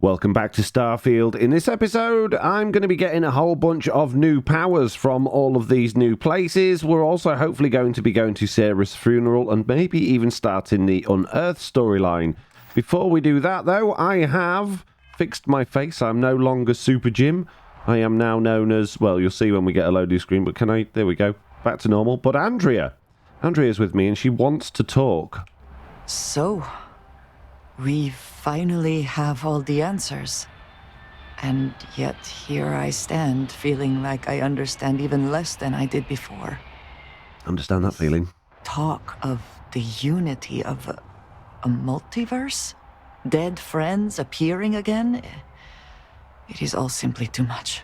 Welcome back to Starfield. In this episode, I'm going to be getting a whole bunch of new powers from all of these new places. We're also hopefully going to be going to Sarah's funeral and maybe even starting the Unearthed storyline. Before we do that, though, I have fixed my face. I'm no longer Super Jim. I am now known as, well, you'll see when we get a loading screen, but there we go, back to normal. But Andrea's with me and she wants to talk. So, we finally have all the answers. And yet here I stand, feeling like I understand even less than I did before. Understand that feeling. Talk of the unity of a multiverse? Dead friends appearing again? It is all simply too much.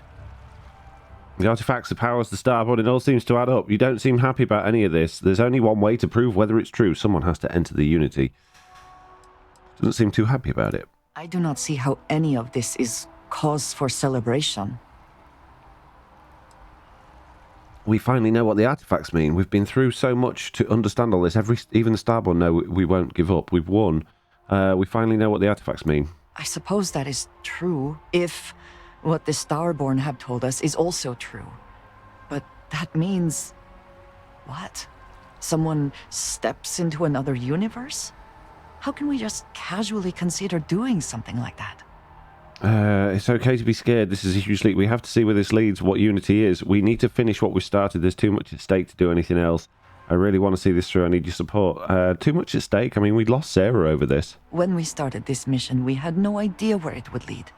The artifacts, the powers, the starboard, it all seems to add up. You don't seem happy about any of this. There's only one way to prove whether it's true. Someone has to enter the unity. Doesn't seem too happy about it. I do not see how any of this is cause for celebration. We finally know what the artifacts mean. We've been through so much to understand all this. Even the starboard know we won't give up. We've won. We finally know what the artifacts mean. I suppose that is true, if what the Starborn have told us is also true. But that means... what? Someone steps into another universe? How can we just casually consider doing something like that? It's okay to be scared. This is a huge leap. We have to see where this leads, what unity is. We need to finish what we started. There's too much at stake to do anything else. I really want to see this through. I need your support. Too much at stake? I mean, we lost Sarah over this. When we started this mission, we had no idea where it would lead.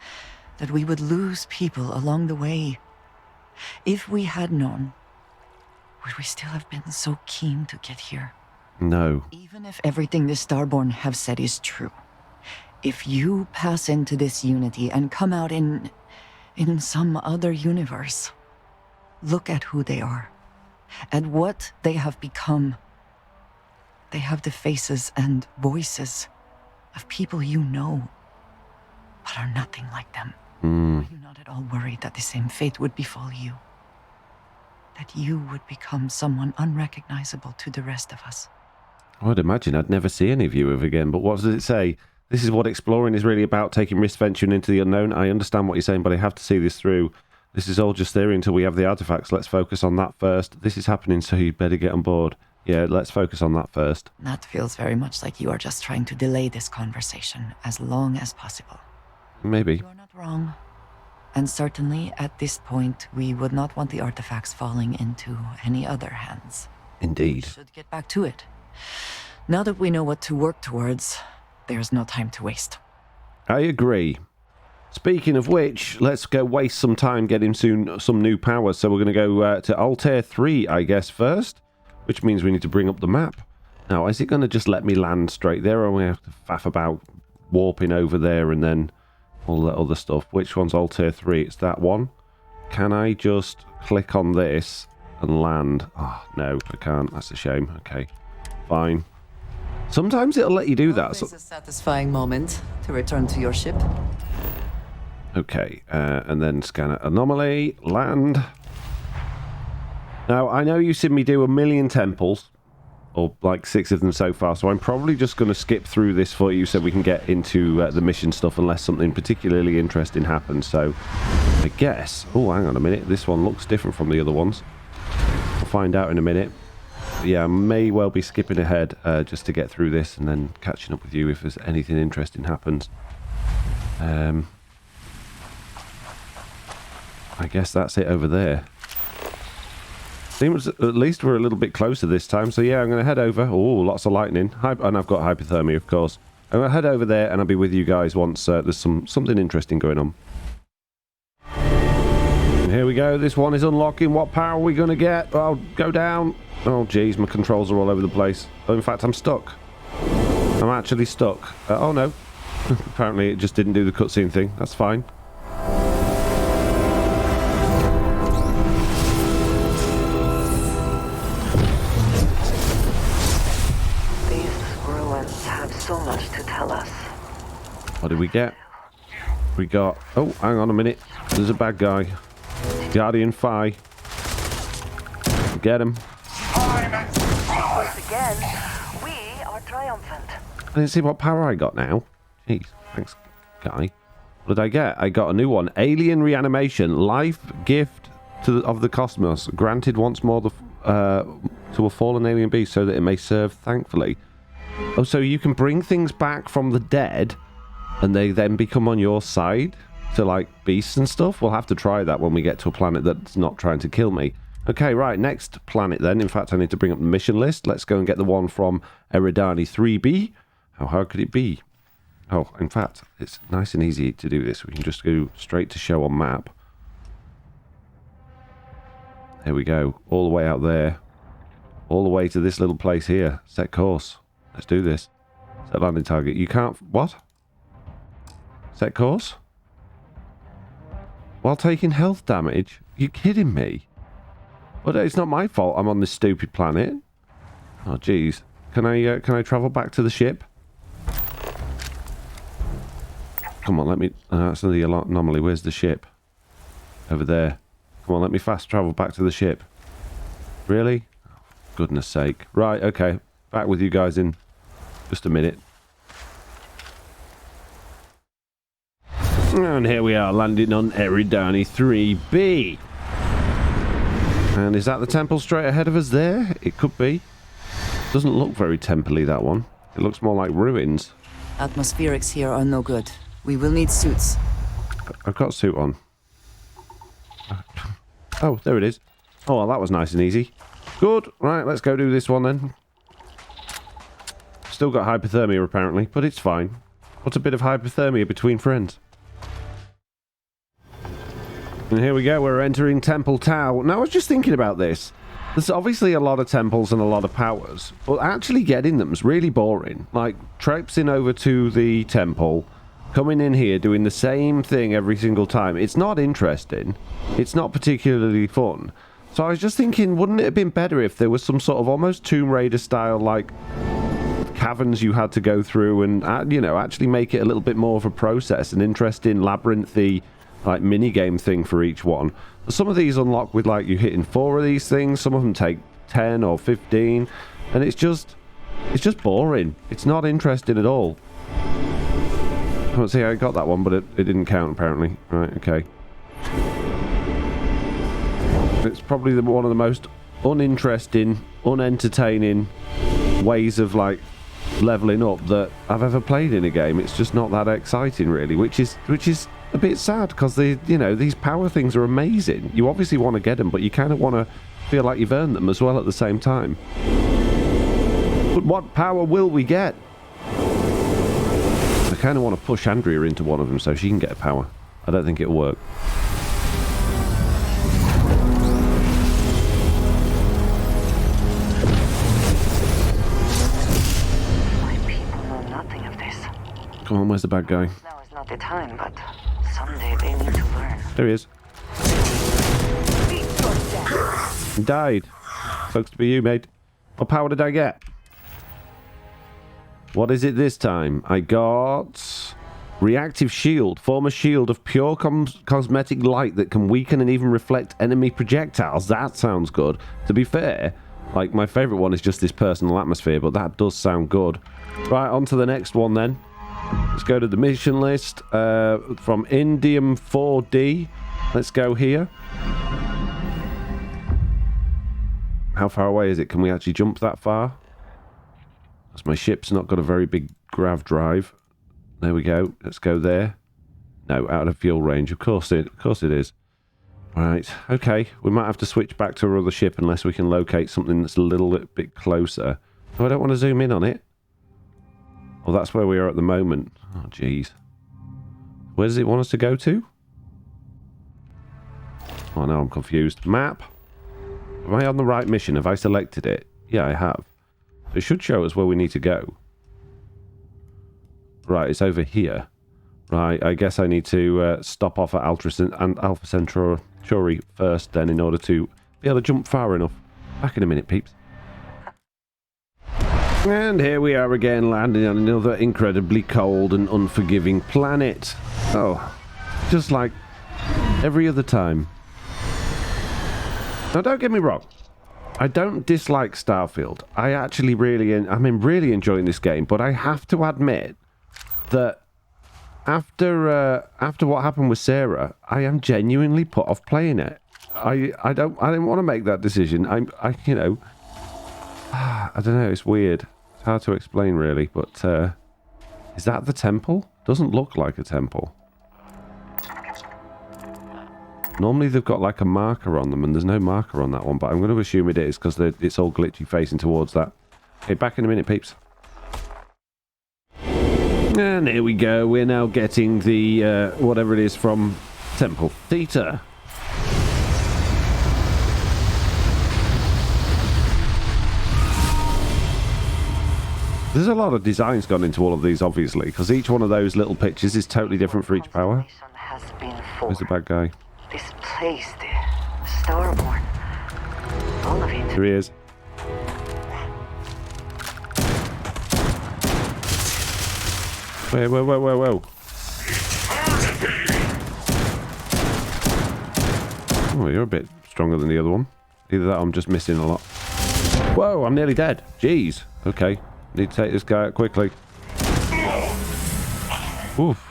That we would lose people along the way. If we had known, would we still have been so keen to get here? No. Even if everything the Starborn have said is true, if you pass into this unity and come out in some other universe, look at who they are, and what they have become. They have the faces and voices of people you know, but are nothing like them. Are you not at all worried that the same fate would befall you? That you would become someone unrecognizable to the rest of us? I would imagine I'd never see any of you ever again, but what does it say? This is what exploring is really about, taking risk, venturing into the unknown. I understand what you're saying, but I have to see this through. This is all just theory until we have the artifacts. Let's focus on that first. This is happening, so you better get on board. Yeah, let's focus on that first. That feels very much like you are just trying to delay this conversation as long as possible. Maybe. You're not wrong. And certainly, at this point, we would not want the artifacts falling into any other hands. Indeed. We should get back to it. Now that we know what to work towards, there's no time to waste. I agree. Speaking of which, let's go waste some time getting some new powers. So we're going to go to Altair 3, I guess, first, which means we need to bring up the map. Now, is it going to just let me land straight there, or we have to faff about warping over there and then all that other stuff? Which one's Altair 3? It's that one. Can I just click on this and land? Oh, no, I can't. That's a shame. Okay, fine. Sometimes it'll let you do that. Always a satisfying moment to return to your ship. Okay, and then scan it. Anomaly, land. Now, I know you've seen me do 1,000,000 temples, or like 6 of them so far, so I'm probably just going to skip through this for you so we can get into the mission stuff unless something particularly interesting happens. So, I guess... oh, hang on a minute. This one looks different from the other ones. We'll find out in a minute. Yeah, I may well be skipping ahead just to get through this and then catching up with you if there's anything interesting happens. I guess that's it over there. Seems at least we're a little bit closer this time. So yeah, I'm going to head over. Oh, lots of lightning. And I've got hypothermia, of course. I'm going to head over there and I'll be with you guys once there's something interesting going on. And here we go. This one is unlocking. What power are we going to get? Oh, go down. Oh, geez. My controls are all over the place. Oh, in fact, I'm stuck. I'm actually stuck. Oh, no. Apparently, it just didn't do the cutscene thing. That's fine. So much to tell us. What did we get? We got... oh, hang on a minute. There's a bad guy. Guardian Phi. Get him. Once again, we are triumphant. I didn't see what power I got now. Jeez, thanks, guy. What did I get? I got a new one. Alien reanimation. Life gift of the cosmos. Granted once more to a fallen alien beast so that it may serve thankfully. Oh, so you can bring things back from the dead and they then become on your side to, like, beasts and stuff? We'll have to try that when we get to a planet that's not trying to kill me. Okay, right, next planet then. In fact, I need to bring up the mission list. Let's go and get the one from Eridani 3B. How hard could it be? Oh, in fact, it's nice and easy to do this. We can just go straight to show on map. There we go. All the way out there. All the way to this little place here. Set course. Let's do this. Set landing target. You can't... What? Set course? While taking health damage? You kidding me? But it's not my fault I'm on this stupid planet. Oh, jeez. Can I travel back to the ship? Come on, let me... that's the anomaly. Where's the ship? Over there. Come on, let me fast travel back to the ship. Really? Oh, goodness sake. Right, okay. Back with you guys in just a minute. And here we are, landing on Eridani 3B. And is that the temple straight ahead of us there? It could be. Doesn't look very temple-y, that one. It looks more like ruins. Atmospherics here are no good. We will need suits. I've got a suit on. Oh, there it is. Oh, well, that was nice and easy. Good. Right, let's go do this one then. Still got hypothermia, apparently, but it's fine. What's a bit of hypothermia between friends? And here we go, we're entering Temple Tau. Now, I was just thinking about this. There's obviously a lot of temples and a lot of powers, but actually getting them's really boring. Like, traipsing over to the temple, coming in here, doing the same thing every single time. It's not interesting. It's not particularly fun. So I was just thinking, wouldn't it have been better if there was some sort of almost Tomb Raider style, like, caverns you had to go through and, you know, actually make it a little bit more of a process, an interesting labyrinthy, like, mini-game thing for each one. Some of these unlock with, like, you hitting 4 of these things. Some of them take 10 or 15. And it's just boring. It's not interesting at all. I don't see how I got that one, but it didn't count, apparently. Right, okay. It's probably one of the most uninteresting, unentertaining ways of, like, leveling up that I've ever played in a game. It's just not that exciting, really, which is a bit sad, because these power things are amazing. You obviously want to get them, but you kind of want to feel like you've earned them as well at the same time. But what power will we get? I kind of want to push Andrea into one of them so she can get a power. I don't think it'll work. My people know nothing of this. Come on, where's the bad guy? Now is not the time, but someday they need to learn. There he is. He died. Sucks to be you, mate. What power did I get? What is it this time? I got... Reactive shield. Form a shield of pure cosmetic light that can weaken and even reflect enemy projectiles. That sounds good. To be fair, like, my favourite one is just this personal atmosphere, but that does sound good. Right, on to the next one then. Let's go to the mission list. From Indium 4D. Let's go here. How far away is it? Can we actually jump that far? Because my ship's not got a very big grav drive. There we go. Let's go there. No, out of fuel range. Of course it is. Right. Okay. We might have to switch back to our other ship unless we can locate something that's a little bit closer. Oh, I don't want to zoom in on it. Well, that's where we are at the moment. Oh, jeez. Where does it want us to go to? Oh, no, I'm confused. Map. Am I on the right mission? Have I selected it? Yeah, I have. It should show us where we need to go. Right, it's over here. Right, I guess I need to stop off at Alpha Centauri first then in order to be able to jump far enough. Back in a minute, peeps. And here we are again, landing on another incredibly cold and unforgiving planet. Oh, just like every other time. Now, don't get me wrong. I don't dislike Starfield. I actually really enjoying this game, but I have to admit that after what happened with Sarah, I am genuinely put off playing it. I didn't want to make that decision. I you know, I don't know. It's weird. It's hard to explain really. But is that the temple? Doesn't look like a temple. Normally they've got like a marker on them, and there's no marker on that one. But I'm going to assume it is because it's all glitchy facing towards that. Okay, back in a minute, peeps. And here we go. We're now getting the whatever it is from Temple Theta. There's a lot of designs gone into all of these, obviously, because each one of those little pictures is totally different for each power. Where's the bad guy? This place, the Starborn, all of it. Here he is. Whoa. Oh, you're a bit stronger than the other one. Either that or I'm just missing a lot. Whoa, I'm nearly dead. Jeez. Okay. Need to take this guy out quickly. Oof.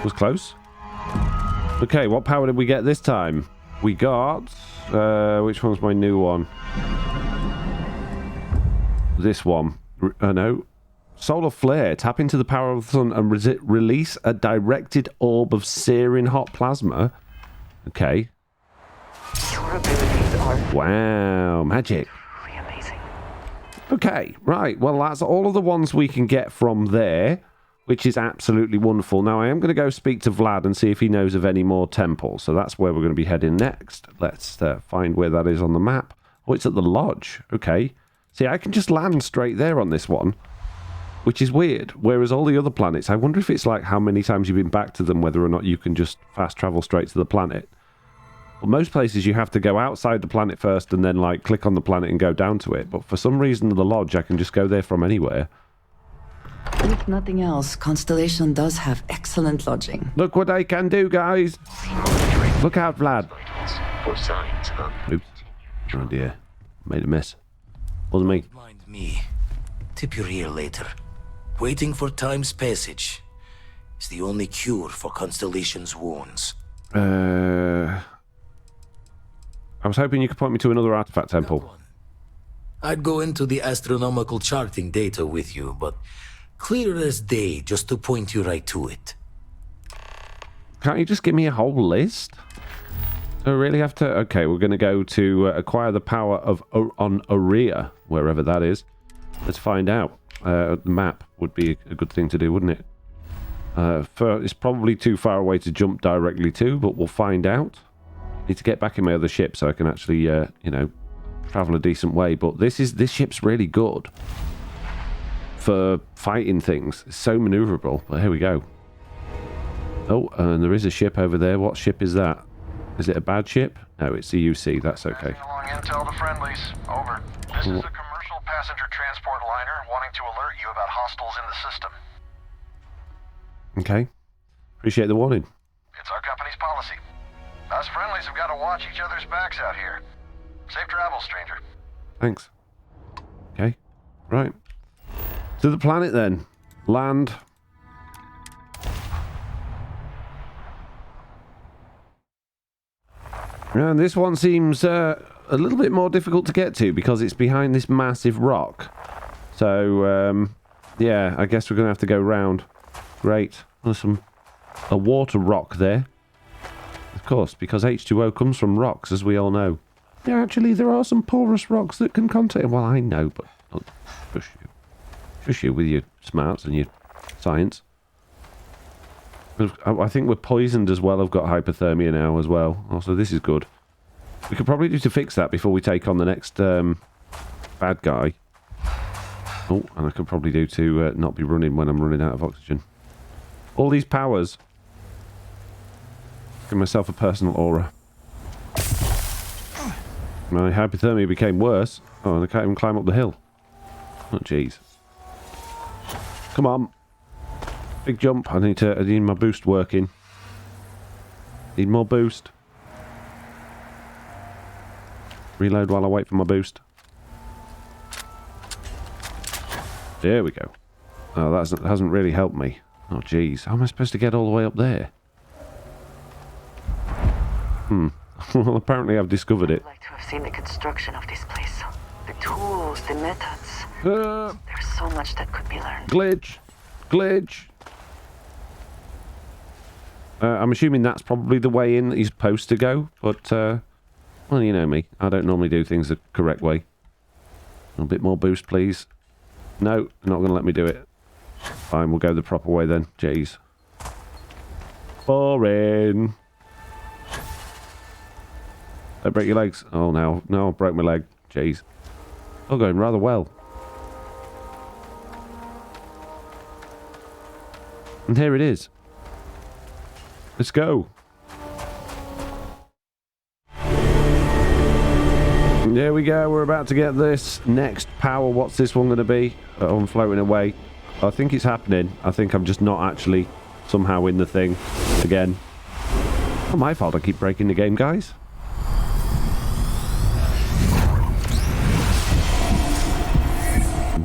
Was close. Okay, what power did we get this time? We got... which one's my new one? This one. No. Solar Flare. Tap into the power of the sun and release a directed orb of searing hot plasma. Okay. Your abilities are... Wow. Magic. Truly amazing. Okay, right. Well, that's all of the ones we can get from there, which is absolutely wonderful. Now, I am going to go speak to Vlad and see if he knows of any more temples. So that's where we're going to be heading next. Let's find where that is on the map. Oh, it's at the lodge. Okay. See, I can just land straight there on this one, which is weird. Whereas all the other planets, I wonder if it's like how many times you've been back to them, whether or not you can just fast travel straight to the planet. Well, most places you have to go outside the planet first and then like click on the planet and go down to it. But for some reason, the lodge, I can just go there from anywhere. If nothing else, Constellation does have excellent lodging. Look what I can do, guys. Look out, Vlad. Oops. Oh dear. Made a mess. Wasn't me. Mind me. Tip your ear later. Waiting for time's passage is the only cure for Constellation's wounds. I was hoping you could point me to another artifact temple. I'd go into the astronomical charting data with you, but clear as day just to point you right to it. Can't you just give me a whole list? Do I really have to? Okay, we're going to go to acquire the power of on Aurea, wherever that is. Let's find out. The map would be a good thing to do, wouldn't it? It's probably too far away to jump directly to, but we'll find out. Need to get back in my other ship so I can actually, you know, travel a decent way. But this ship's really good for fighting things. It's so maneuverable. But here we go. Oh, and there is a ship over there. What ship is that? Is it a bad ship? No, it's the UC. That's okay. Along intel to friendlies. Over. This is a commercial passenger transport liner wanting to alert you about hostiles in the system. Okay. Appreciate the warning. It's our company's policy. Us friendlies have got to watch each other's backs out here. Safe travels, stranger. Thanks. Okay. Right. To the planet then. Land. And this one seems a little bit more difficult to get to because it's behind this massive rock. So, yeah, I guess we're going to have to go round. Great. There's a water rock there. Of course, because H2O comes from rocks, as we all know. Yeah, actually, there are some porous rocks that can contain... Well, I know, but... Look, push you with your smarts and your science. I think we're poisoned as well. I've got hypothermia now as well. Also, this is good. We could probably do to fix that before we take on the next bad guy. Oh, and I could probably do to not be running when I'm running out of oxygen. All these powers... Give myself a personal aura. My hypothermia became worse. Oh, and I can't even climb up the hill. Oh, jeez. Come on. Big jump. I need my boost working. Need more boost. Reload while I wait for my boost. There we go. Oh, that hasn't really helped me. Oh, jeez. How am I supposed to get all the way up there? Well, apparently I've discovered it. I'd like to have seen the construction of this place. The tools, the methods. There's so much that could be learned. Glitch. Glitch. I'm assuming that's probably the way in that he's supposed to go, but, well, you know me. I don't normally do things the correct way. A little bit more boost, please. No, they're not going to let me do it. Fine, we'll go the proper way then. Jeez. Boring. Don't break your legs. Oh, no. No, I broke my leg. Jeez. Oh, going rather well. And here it is. Let's go. There we go. We're about to get this next power. What's this one going to be? Oh, I'm floating away. I think it's happening. I think I'm just not actually somehow in the thing again. Not my fault I keep breaking the game, guys.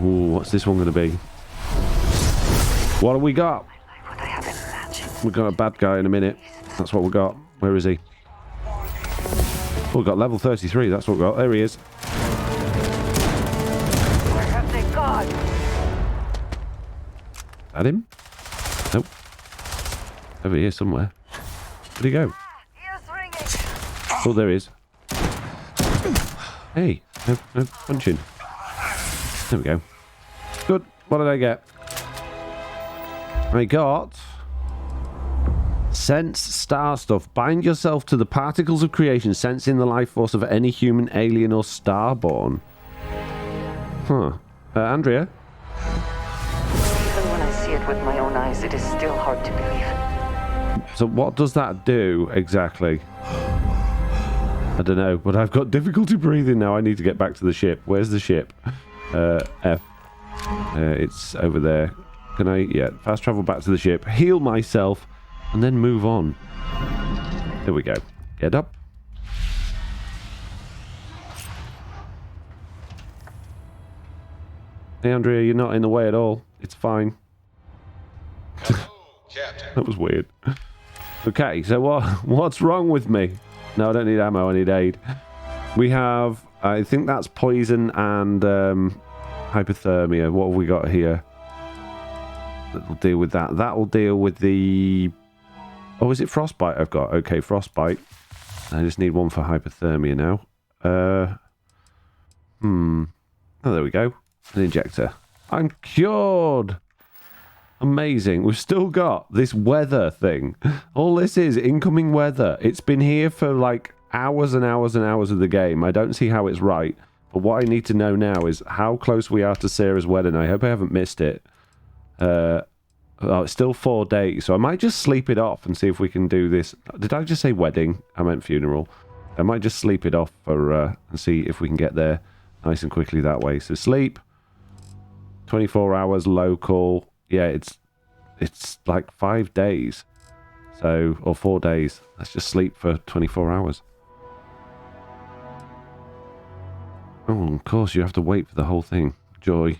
Ooh, what's this one going to be? What have we got? What I have imagined. We got a bad guy in a minute. That's what we got. Where is he? Oh, we got level 33. That's what we got. There he is. Where have they gone? Is that him? Nope. Over here somewhere. Where'd he go? Ears ringing. Oh, there he is. Hey, no punching. There we go. Good. What did I get? I got... Sense star stuff. Bind yourself to the particles of creation, sensing the life force of any human, alien, or starborn. Huh. Andrea? Even when I see it with my own eyes, it is still hard to believe. So what does that do exactly? I don't know, but I've got difficulty breathing now. I need to get back to the ship. Where's the ship? F. It's over there. Can I? Yeah. Fast travel back to the ship. Heal myself. And then move on. There we go. Get up. Hey, Andrea, you're not in the way at all. It's fine. Hello, Captain. That was weird. Okay, so what's wrong with me? No, I don't need ammo. I need aid. We have... I think that's poison and hypothermia. What have we got here? That'll deal with that. That will deal with the... Oh, is it frostbite I've got? Okay, frostbite. I just need one for hypothermia now. Oh, there we go. An injector. I'm cured! Amazing. We've still got this weather thing. All this is incoming weather. It's been here for like hours and hours and hours of the game. I don't see how it's right. But what I need to know now is how close we are to Sarah's wedding. I hope I haven't missed it. Oh, it's still 4 days, so I might just sleep it off and see if we can do this. Did I just say wedding? I meant funeral. I might just sleep it off for and see if we can get there nice and quickly that way. So sleep, 24 hours local. Yeah, it's like 5 days. So, or 4 days. Let's just sleep for 24 hours. Oh, of course, you have to wait for the whole thing. Joy.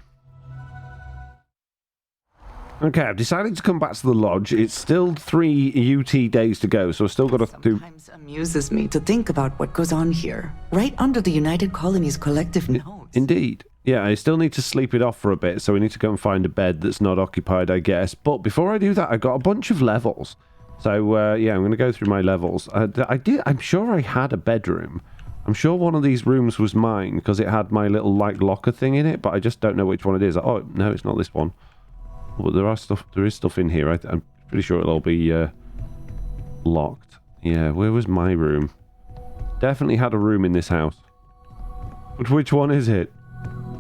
Okay, I've decided to come back to the lodge. It's still 3 UT days to go, so I've still got to do... Sometimes amuses me to think about what goes on here, right under the United Colony's collective notes. Indeed. Yeah, I still need to sleep it off for a bit, so we need to go and find a bed that's not occupied, I guess. But before I do that, I've got a bunch of levels. So, yeah, I'm going to go through my levels. I'm sure I had a bedroom. I'm sure one of these rooms was mine, because it had my little, like, locker thing in it, but I just don't know which one it is. Oh, no, it's not this one. But there is stuff in here. I'm pretty sure it'll all be locked. Yeah, where was my room? Definitely had a room in this house. But which one is it?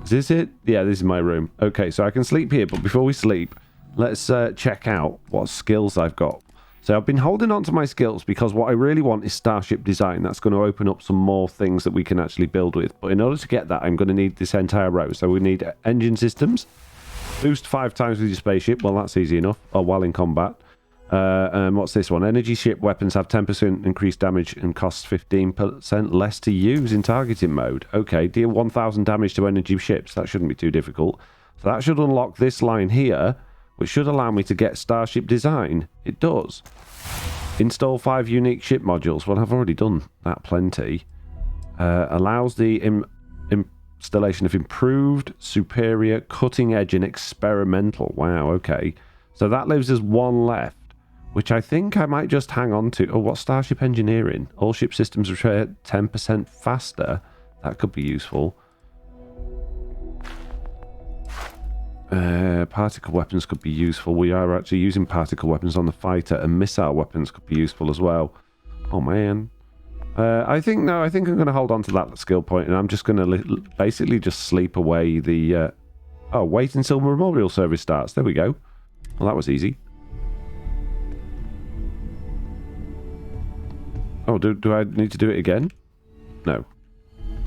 Is this it? Yeah, this is my room. Okay, so I can sleep here, but before we sleep, let's check out what skills I've got. So I've been holding on to my skills because what I really want is starship design. That's going to open up some more things that we can actually build with. But in order to get that, I'm going to need this entire row. So we need engine systems. Boost 5 times with your spaceship. Well, that's easy enough. Or while in combat. What's this one? Energy ship weapons have 10% increased damage and costs 15% less to use in targeting mode. Okay, deal 1,000 damage to energy ships. That shouldn't be too difficult. So that should unlock this line here, which should allow me to get Starship Design. It does. Install 5 unique ship modules. Well, I've already done that plenty. Allows the installation of improved, superior, cutting edge, and experimental. Wow, okay. So that leaves us one left, which I think I might just hang on to. Oh, what's Starship Engineering? All ship systems repair 10% faster. That could be useful. Particle weapons could be useful. We are actually using particle weapons on the fighter, and missile weapons could be useful as well. Oh, man. I think I'm going to hold on to that skill point, and I'm just going to basically just sleep away the... Oh, wait until Memorial Service starts. There we go. Well, that was easy. Oh, do I need to do it again? No.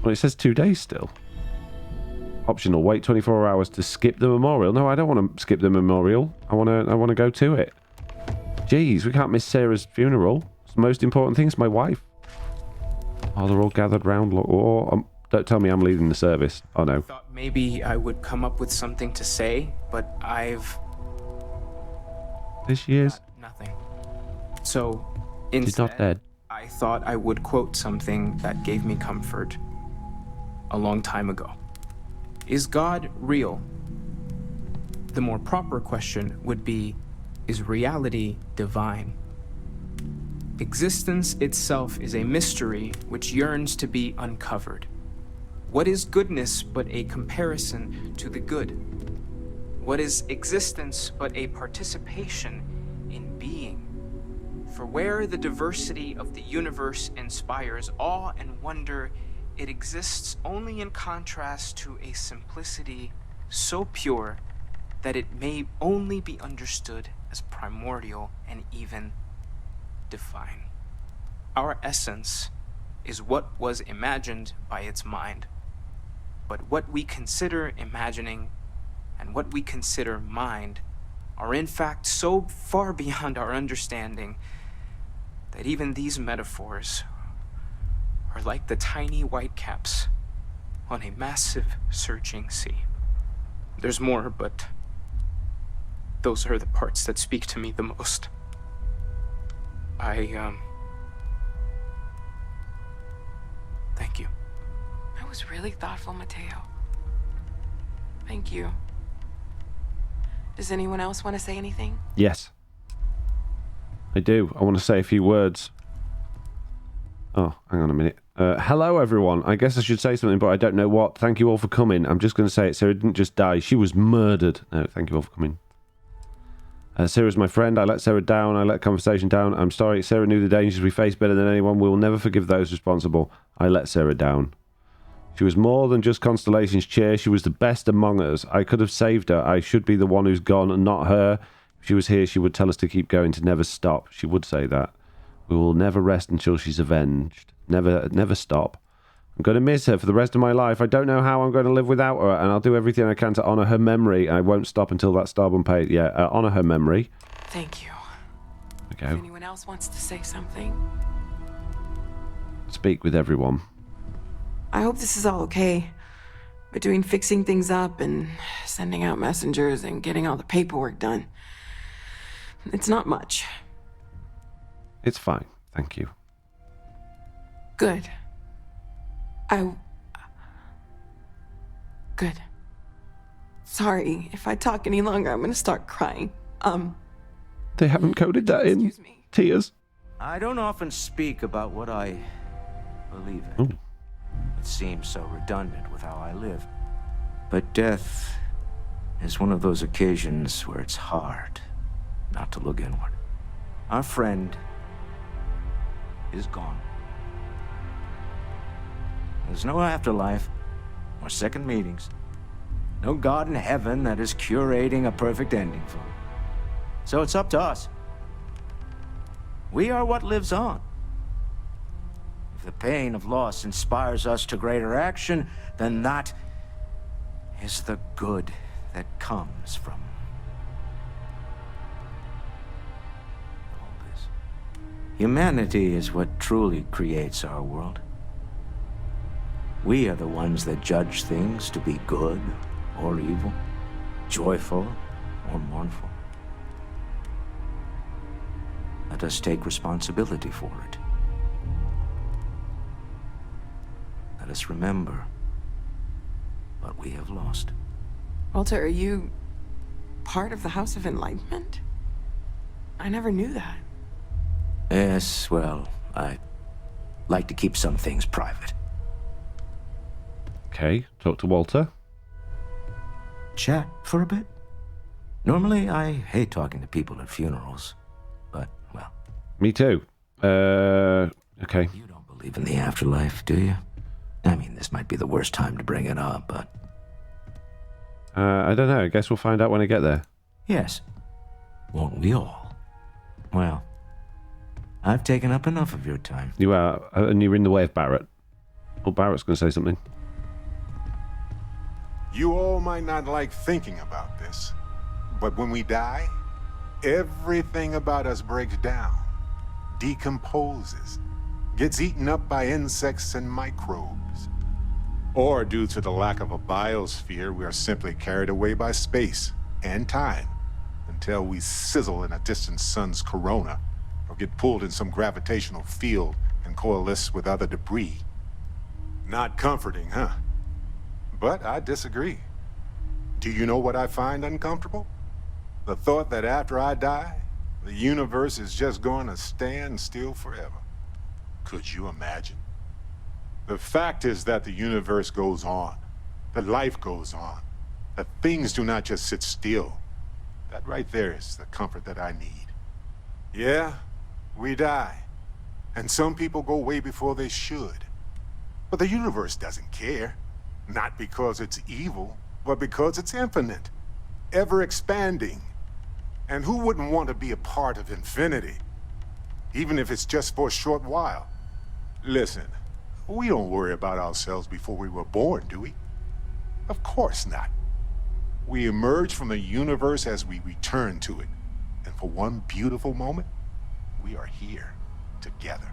Well, it says 2 days still. Optional. Wait 24 hours to skip the memorial. No, I don't want to skip the memorial. I want to go to it. Jeez, we can't miss Sarah's funeral. It's the most important thing. It's my wife. Oh, they're all gathered round. Oh, don't tell me I'm leading the service. Oh, no. I thought maybe I would come up with something to say, but I've... There she is. Nothing. So, She's instead, not dead. I thought I would quote something that gave me comfort a long time ago. Is God real? The more proper question would be, is reality divine? Existence itself is a mystery which yearns to be uncovered. What is goodness but a comparison to the good? What is existence but a participation in being? For where the diversity of the universe inspires awe and wonder, it exists only in contrast to a simplicity so pure that it may only be understood as primordial and even divine. Our essence is what was imagined by its mind, but what we consider imagining and what we consider mind are in fact so far beyond our understanding that even these metaphors are like the tiny white caps on a massive surging sea. There's more, but those are the parts that speak to me the most. Thank you. That was really thoughtful, Mateo. Thank you. Does anyone else want to say anything? Yes. I do. I want to say a few words. Oh, hang on a minute. Hello, everyone. I guess I should say something, but I don't know what. Thank you all for coming. I'm just going to say it. Sarah didn't just die. She was murdered. No, thank you all for coming. Sarah's my friend. I let Sarah down. I let conversation down. I'm sorry. Sarah knew the dangers we faced better than anyone. We will never forgive those responsible. I let Sarah down. She was more than just Constellation's chair. She was the best among us. I could have saved her. I should be the one who's gone and not her. If she was here, she would tell us to keep going, to never stop. She would say that. We will never rest until she's avenged. Never stop. I'm going to miss her for the rest of my life. I don't know how I'm going to live without her, and I'll do everything I can to honour her memory. I won't stop until that Starborn paid. Yeah, honour her memory. Thank you. Okay. If anyone else wants to say something. Speak with everyone. I hope this is all okay. Between fixing things up and sending out messengers and getting all the paperwork done. It's not much. It's fine. Thank you. Good. Good. Sorry, if I talk any longer, I'm gonna start crying. They haven't coded that in. Excuse me. Tears. I don't often speak about what I believe in. Ooh. It seems so redundant with how I live. But death is one of those occasions where it's hard not to look inward. Our friend is gone. There's no afterlife or second meetings. No God in heaven that is curating a perfect ending for him. So it's up to us. We are what lives on. If the pain of loss inspires us to greater action, then that is the good that comes from all this. Humanity is what truly creates our world. We are the ones that judge things to be good or evil, joyful or mournful. let us take responsibility for it. Let us remember what we have lost. Walter, are you part of the House of Enlightenment? I never knew that. Yes, well, I like to keep some things private. Okay, talk to Walter. Chat for a bit? Normally, I hate talking to people at funerals, but, well... Me too. Okay. You don't believe in the afterlife, do you? I mean, this might be the worst time to bring it up, but... I don't know. I guess we'll find out when I get there. Yes. Won't we all? Well, I've taken up enough of your time. You are, and you're in the way of Barrett. Oh, Barrett's going to say something. You all might not like thinking about this, but when we die, everything about us breaks down, decomposes, gets eaten up by insects and microbes. Or due to the lack of a biosphere, we are simply carried away by space and time until we sizzle in a distant sun's corona or get pulled in some gravitational field and coalesce with other debris. Not comforting, huh? But I disagree. Do you know what I find uncomfortable? The thought that after I die, the universe is just going to stand still forever. Could you imagine? The fact is that the universe goes on, that life goes on, that things do not just sit still. That right there is the comfort that I need. Yeah, we die, and some people go way before they should. But the universe doesn't care. Not because it's evil, but because it's infinite, ever expanding. And who wouldn't want to be a part of infinity? Even if it's just for a short while. Listen, we don't worry about ourselves before we were born, do we? Of course not. We emerge from the universe as we return to it. And for one beautiful moment, we are here together.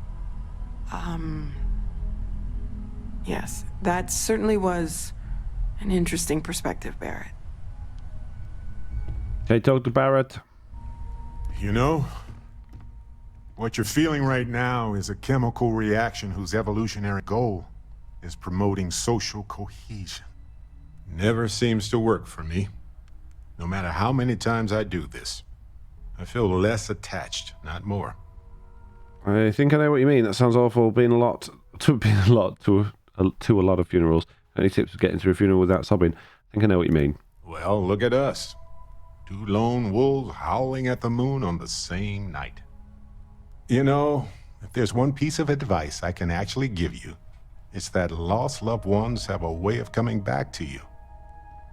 Yes, that certainly was an interesting perspective, Barrett. Okay, talk to Barrett. You know, what you're feeling right now is a chemical reaction whose evolutionary goal is promoting social cohesion. Never seems to work for me. No matter how many times I do this, I feel less attached, not more. I think I know what you mean. That sounds awful. Being a lot to a lot of funerals. Any tips for getting through a funeral without sobbing? I think I know what you mean. Well, look at us. Two lone wolves howling at the moon on the same night. You know, if there's one piece of advice I can actually give you, it's that lost loved ones have a way of coming back to you.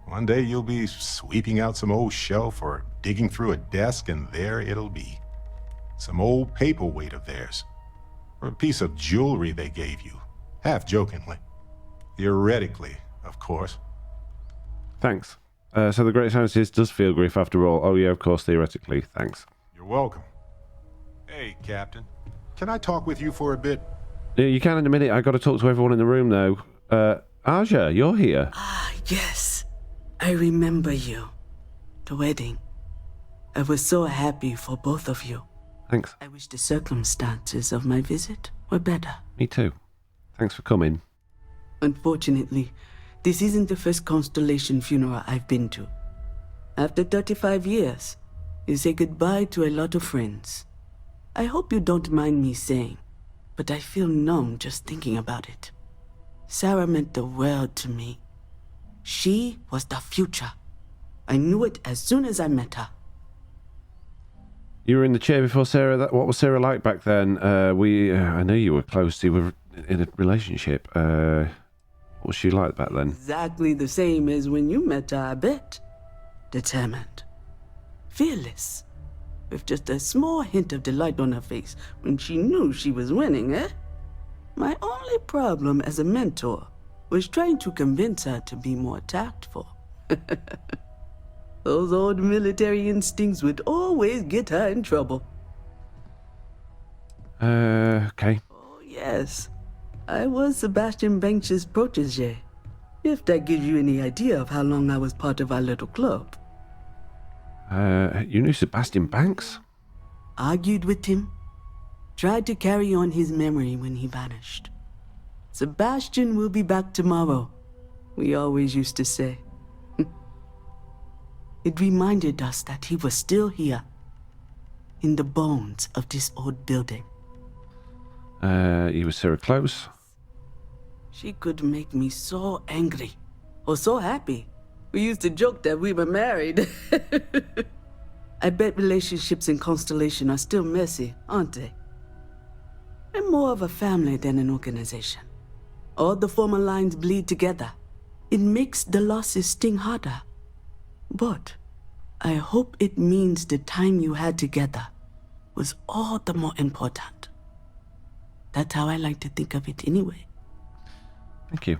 One day you'll be sweeping out some old shelf or digging through a desk, and there it'll be. Some old paperweight of theirs, or a piece of jewelry they gave you, half-jokingly. Theoretically, of course. Thanks. So the great scientist does feel grief after all. Oh yeah, of course, theoretically. Thanks. You're welcome. Hey, Captain. Can I talk with you for a bit? Yeah, you can in a minute. I got to talk to everyone in the room, though. Aja, you're here. Ah, yes. I remember you. The wedding. I was so happy for both of you. Thanks. I wish the circumstances of my visit were better. Me too. Thanks for coming. Unfortunately, this isn't the first Constellation funeral I've been to. After 35 years, you say goodbye to a lot of friends. I hope you don't mind me saying, but I feel numb just thinking about it. Sarah meant the world to me. She was the future. I knew it as soon as I met her. You were in the chair before Sarah. What was Sarah like back then? I know you were close. You were in a relationship. What was she like back then? Exactly the same as when you met her, I bet. Determined. Fearless. With just a small hint of delight on her face when she knew she was winning, eh? My only problem as a mentor was trying to convince her to be more tactful. Those old military instincts would always get her in trouble. Okay. Oh, yes. I was Sebastian Banks' protege. If that gives you any idea of how long I was part of our little club. You knew Sebastian Banks? Argued with him, tried to carry on his memory when he vanished. Sebastian will be back tomorrow, we always used to say. It reminded us that he was still here, in the bones of this old building. You were Sarah close. She could make me so angry, or so happy. We used to joke that we were married. I bet relationships in Constellation are still messy, aren't they? They're more of a family than an organization. All the former lines bleed together. It makes the losses sting harder. But I hope it means the time you had together was all the more important. That's how I like to think of it anyway. Thank you.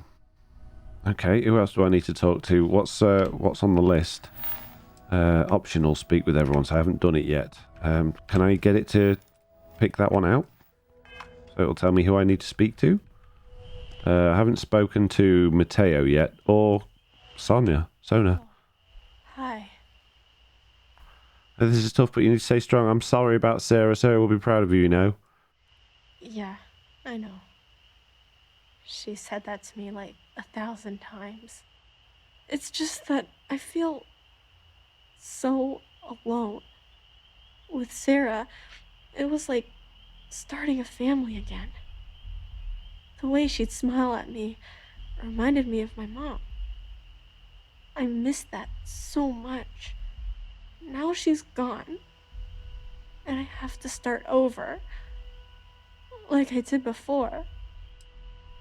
Okay, who else do I need to talk to? What's on the list? Optional, speak with everyone, so I haven't done it yet. Can I get it to pick that one out? So it'll tell me who I need to speak to. I haven't spoken to Mateo yet, or Sona. Hi. This is tough, but you need to stay strong. I'm sorry about Sarah. Sarah will be proud of you, you know. Yeah, I know. She said that to me like 1,000 times. It's just that I feel so alone. With Sarah, it was like starting a family again. The way she'd smile at me reminded me of my mom. I missed that so much. Now she's gone, and I have to start over, like I did before.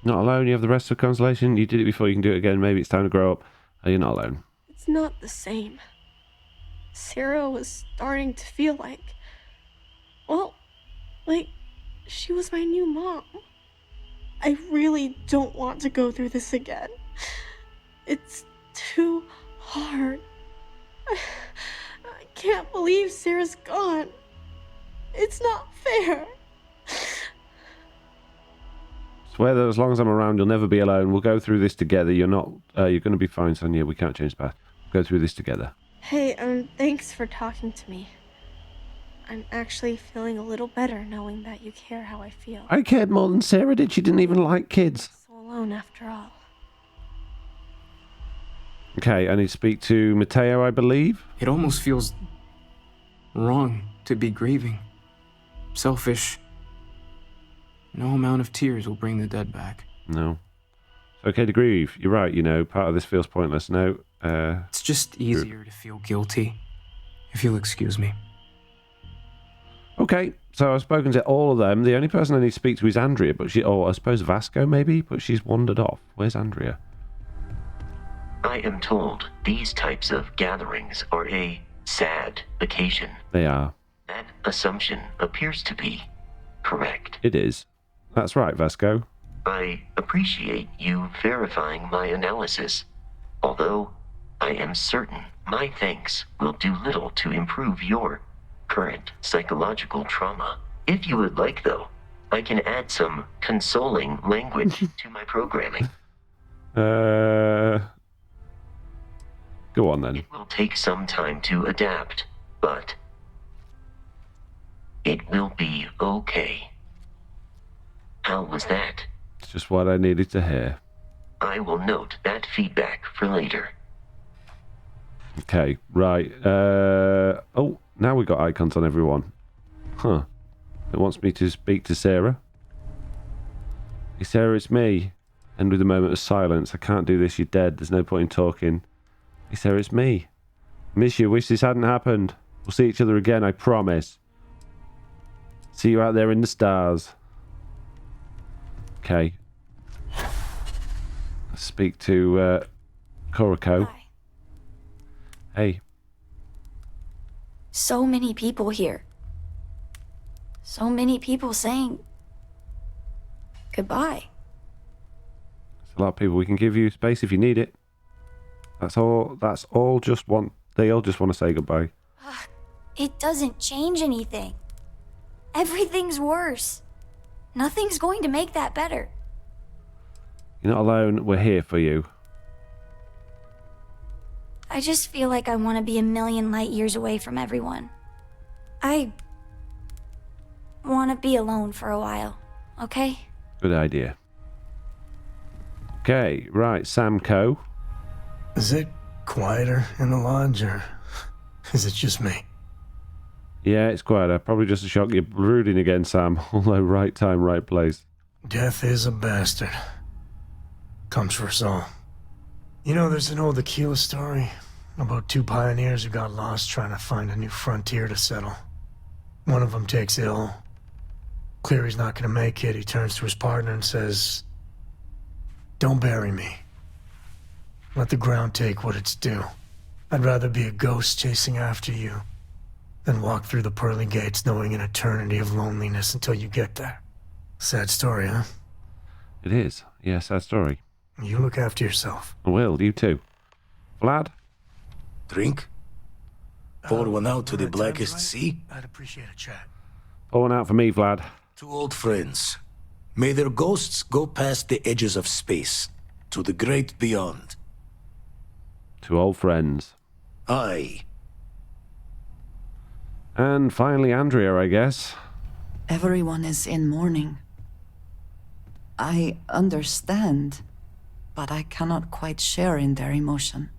Not alone. You have the rest of Constellation. You did it before. You can do it again. Maybe it's time to grow up. You're not alone. It's not the same. Sarah was starting to feel like she was my new mom. I really don't want to go through this again. It's too hard. I can't believe Sarah's gone. It's not fair. Swear that as long as I'm around, you'll never be alone. We'll go through this together. You're going to be fine, Sonia. We can't change the past. We'll go through this together. Hey, thanks for talking to me. I'm actually feeling a little better knowing that you care how I feel. I cared more than Sarah did. She didn't even like kids. So alone after all. Okay, I need to speak to Mateo, I believe. It almost feels wrong to be grieving. Selfish. No amount of tears will bring the dead back. No. It's okay to grieve. You're right, part of this feels pointless. No. It's just easier to feel guilty, if you'll excuse me. Okay, so I've spoken to all of them. The only person I need to speak to is Andrea, but I suppose Vasco maybe, but she's wandered off. Where's Andrea? I am told these types of gatherings are a sad occasion. They are. That assumption appears to be correct. It is. That's right, Vasco. I appreciate you verifying my analysis, although I am certain my thanks will do little to improve your current psychological trauma. If you would like, though, I can add some consoling language to my programming. Go on, then. It will take some time to adapt, but it will be okay. How was that? It's just what I needed to hear. I will note that feedback for later. Okay, right. Oh, now we've got icons on everyone. Huh. It wants me to speak to Sarah. Hey, Sarah, it's me. And with a moment of silence, I can't do this, you're dead. There's no point in talking. Hey, Sarah, it's me. Miss you, wish this hadn't happened. We'll see each other again, I promise. See you out there in the stars. Okay. Let's speak to Koriko. Hi. Hey. So many people here. So many people saying goodbye. There's a lot of people. We can give you space if you need it. That's all. They all just want to say goodbye. It doesn't change anything. Everything's worse. Nothing's going to make that better. You're not alone. We're here for you. I just feel like I want to be a million light years away from everyone. I want to be alone for a while, okay? Good idea. Okay, right, Samco. Is it quieter in the lodge, or is it just me? Yeah, it's quieter. Probably just a shock. You're brooding again, Sam. Although right time, right place. Death is a bastard. Comes for us all. You know, there's an old Aquila story about two pioneers who got lost trying to find a new frontier to settle. One of them takes ill. Clear he's not gonna make it. He turns to his partner and says, "Don't bury me. Let the ground take what it's due. I'd rather be a ghost chasing after you than walk through the pearly gates knowing an eternity of loneliness until you get there." Sad story, huh? It is. Yeah, sad story. You look after yourself. I will. You too. Vlad? Drink? Pour one out to the blackest sea? I'd appreciate a chat. Pour one out for me, Vlad. Two old friends. May their ghosts go past the edges of space, to the great beyond. Two old friends. Aye. And finally, Andrea, I guess. Everyone is in mourning. I understand, but I cannot quite share in their emotion.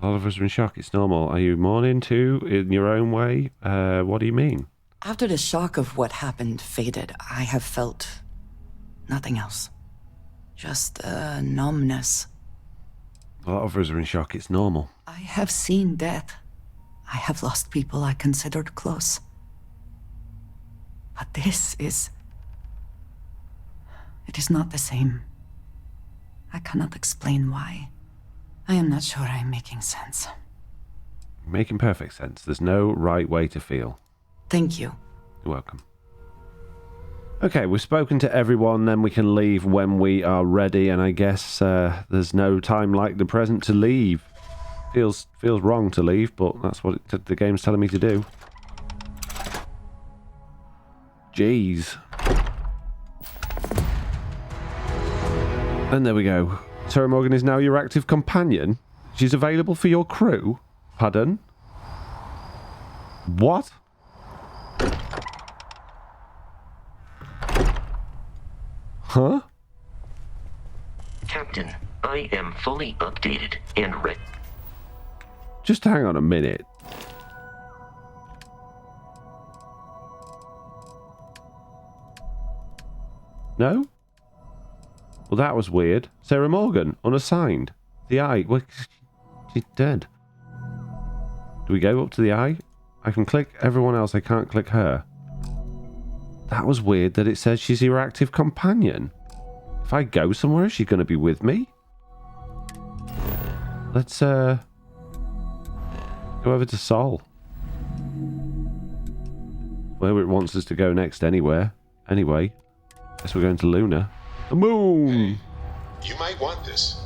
A lot of us are in shock. It's normal. Are you mourning too, in your own way? What do you mean? After the shock of what happened faded, I have felt nothing else. Just a numbness. A lot of us are in shock. It's normal. I have seen death. I have lost people I considered close. But this is... It is not the same. I cannot explain why. I am not sure I am making sense. Making perfect sense. There's no right way to feel. Thank you. You're welcome. Okay, we've spoken to everyone, then we can leave when we are ready, and I guess there's no time like the present to leave. Feels wrong to leave, but that's what the game's telling me to do. Jeez. And there we go. Sarah Morgan is now your active companion. She's available for your crew. Pardon? What? Huh? Captain, I am fully updated and ready. Just hang on a minute. No? Well, that was weird. Sarah Morgan, unassigned. The eye. Well, she's dead. Do we go up to the eye? I can click everyone else. I can't click her. That was weird that it says she's your active companion. If I go somewhere, is she going to be with me? Let's, go over to Sol. Where it wants us to go next, anywhere. Anyway, guess we're going to Luna. The moon! Hey, you might want this.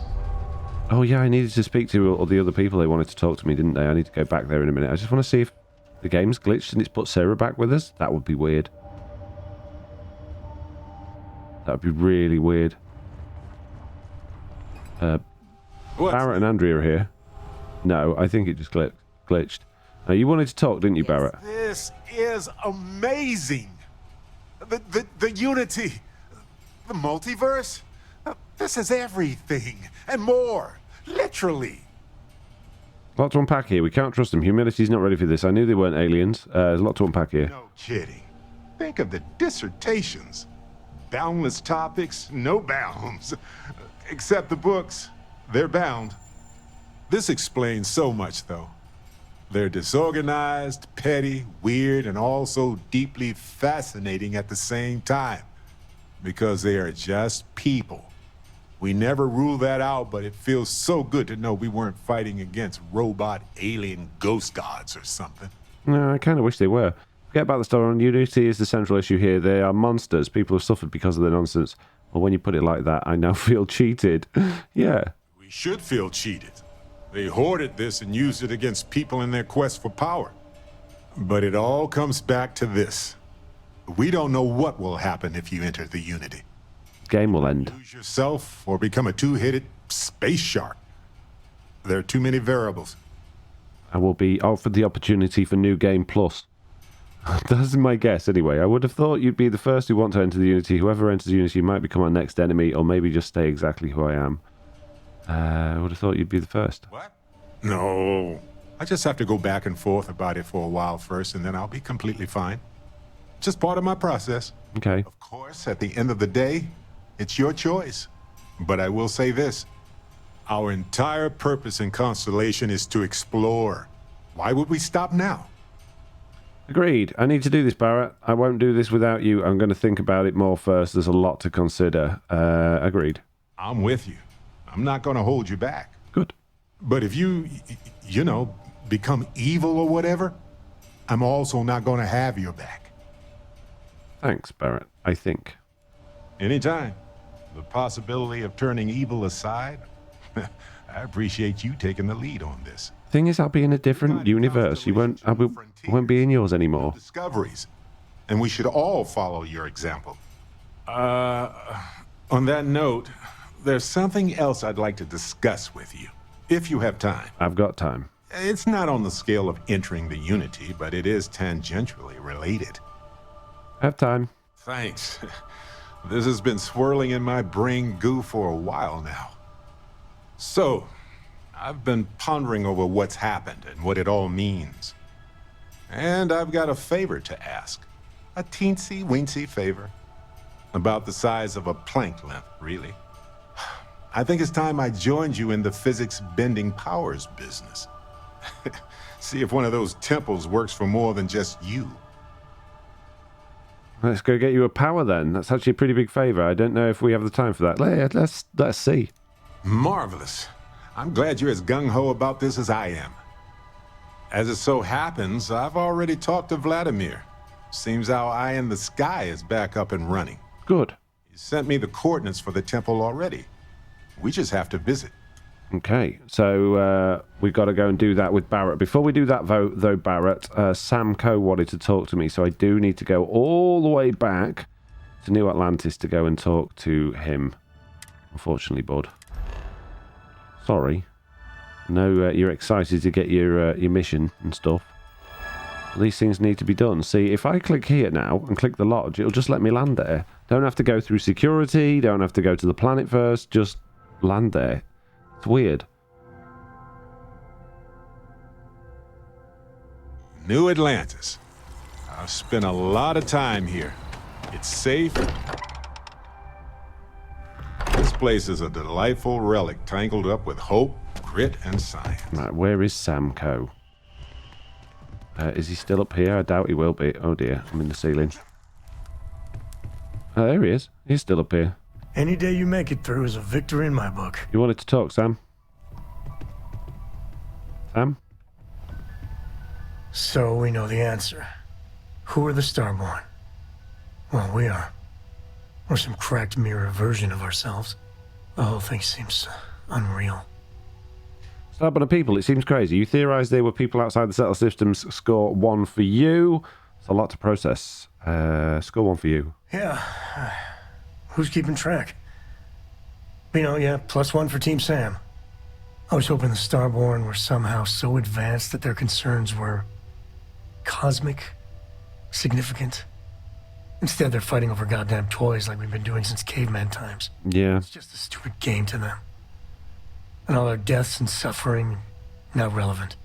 Oh yeah, I needed to speak to all the other people. They wanted to talk to me, didn't they? I need to go back there in a minute. I just want to see if the game's glitched and it's put Sarah back with us. That would be weird. That would be really weird. Barrett and Andrea are here. No, I think it just glitched. You wanted to talk, didn't you, Barrett? This is amazing. The unity. The multiverse. This is everything and more. Literally. A lot to unpack here. We can't trust them. Humanity's not ready for this. I knew they weren't aliens. There's a lot to unpack here. No kidding. Think of the dissertations. Boundless topics, no bounds. Except the books. They're bound. This explains so much, though. They're disorganized, petty, weird, and also deeply fascinating at the same time. Because they are just people. We never rule that out, but it feels so good to know we weren't fighting against robot alien ghost gods or something. No, I kind of wish they were. Forget about the story. Unity is the central issue here. They are monsters. People have suffered because of their nonsense. Well, when you put it like that, I now feel cheated. Yeah. We should feel cheated. They hoarded this and used it against people in their quest for power. But it all comes back to this. We don't know what will happen if you enter the Unity. Game will end. Lose yourself or become a two-headed space shark. There are too many variables. I will be offered the opportunity for New Game Plus. That's my guess, anyway. I would have thought you'd be the first who want to enter the Unity. Whoever enters Unity might become our next enemy, or maybe just stay exactly who I am. I would have thought you'd be the first. What? No. I just have to go back and forth about it for a while first, and then I'll be completely fine. Just part of my process. Okay. Of course, at the end of the day, it's your choice. But I will say this. Our entire purpose in Constellation is to explore. Why would we stop now? Agreed. I need to do this, Barrett. I won't do this without you. I'm going to think about it more first. There's a lot to consider. Agreed. I'm with you. I'm not going to hold you back. Good. But if you know, become evil or whatever, I'm also not going to have your back. Thanks, Barrett. I think. Anytime. The possibility of turning evil aside, I appreciate you taking the lead on this. Thing is, I'll be in a different universe. I won't be in yours anymore. Discoveries. And we should all follow your example. On that note, there's something else I'd like to discuss with you, if you have time. I've got time. It's not on the scale of entering the Unity, but it is tangentially related. I have time. Thanks. This has been swirling in my brain goo for a while now. So, I've been pondering over what's happened and what it all means. And I've got a favor to ask. A teensy-weensy favor. About the size of a plank length, really. I think it's time I joined you in the physics-bending powers business. See if one of those temples works for more than just you. Let's go get you a power then. That's actually a pretty big favor. I don't know if we have the time for that. Let's see. Marvelous. I'm glad you're as gung-ho about this as I am. As it so happens, I've already talked to Vladimir. Seems our eye in the sky is back up and running. Good. He sent me the coordinates for the temple already. We just have to visit. Okay, so we've got to go and do that with Barrett. Before we do that, though, Barrett, Sam Coe wanted to talk to me, so I do need to go all the way back to New Atlantis to go and talk to him. Unfortunately, bud. Sorry. No, you're excited to get your mission and stuff. These things need to be done. See, if I click here now and click the lodge, it'll just let me land there. Don't have to go through security, don't have to go to the planet first, just land there. It's weird. New Atlantis. I've spent a lot of time here. It's safe. This place is a delightful relic tangled up with hope, grit, and science. Right, where is Sam Coe? Is he still up here? I doubt he will be. Oh dear, I'm in the ceiling. Oh, there he is. He's still up here. Any day you make it through is a victory in my book. You wanted to talk, Sam? Sam? So we know the answer. Who are the Starborn? Well, we are. We're some cracked mirror version of ourselves. The whole thing seems unreal. Starborn people, it seems crazy. You theorized they were people outside the settled systems. Score 1 for you. It's a lot to process. Score 1 for you. Yeah. Who's keeping track? You know, yeah, +1 for Team Sam. I was hoping the Starborn were somehow so advanced that their concerns were cosmic, significant. Instead, they're fighting over goddamn toys like we've been doing since caveman times. Yeah. It's just a stupid game to them. And all their deaths and suffering, not relevant.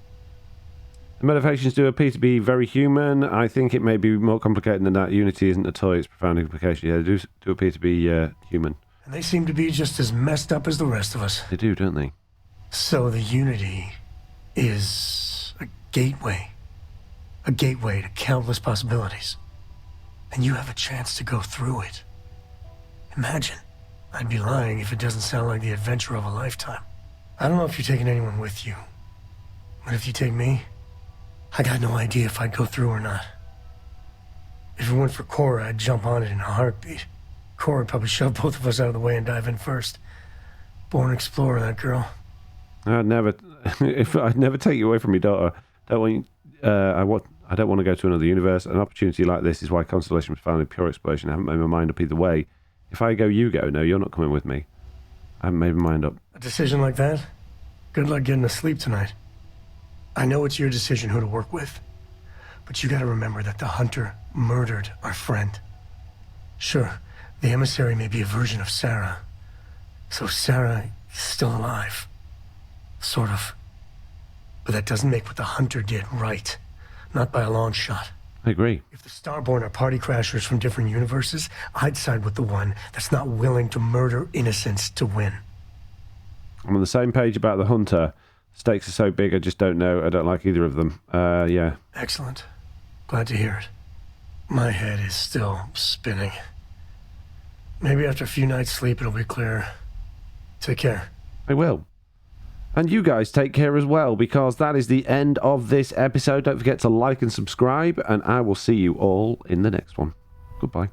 The motivations do appear to be very human. I think it may be more complicated than that. Unity isn't a toy, it's profound implication. Yeah, they do appear to be human. And they seem to be just as messed up as the rest of us. They do, don't they? So the Unity is a gateway. A gateway to countless possibilities. And you have a chance to go through it. Imagine. I'd be lying if it doesn't sound like the adventure of a lifetime. I don't know if you're taking anyone with you. But if you take me, I got no idea if I'd go through or not. If it weren't for Cora, I'd jump on it in a heartbeat. Cora would probably shove both of us out of the way and dive in first. Born explorer, that girl. I'd never take you away from your daughter. I don't want to go to another universe. An opportunity like this is why Constellation was found in pure exploration. I haven't made my mind up either way. If I go, you go. No, you're not coming with me. I haven't made my mind up. A decision like that? Good luck getting to sleep tonight. I know it's your decision who to work with. But you gotta remember that the hunter murdered our friend. Sure, the emissary may be a version of Sarah. So Sarah is still alive. Sort of. But that doesn't make what the hunter did right. Not by a long shot. I agree. If the Starborn are party crashers from different universes, I'd side with the one that's not willing to murder innocents to win. I'm on the same page about the hunter. Stakes are so big, I just don't know. I don't like either of them. Yeah. Excellent. Glad to hear it. My head is still spinning. Maybe after a few nights' sleep, it'll be clearer. Take care. I will. And you guys take care as well, because that is the end of this episode. Don't forget to like and subscribe, and I will see you all in the next one. Goodbye.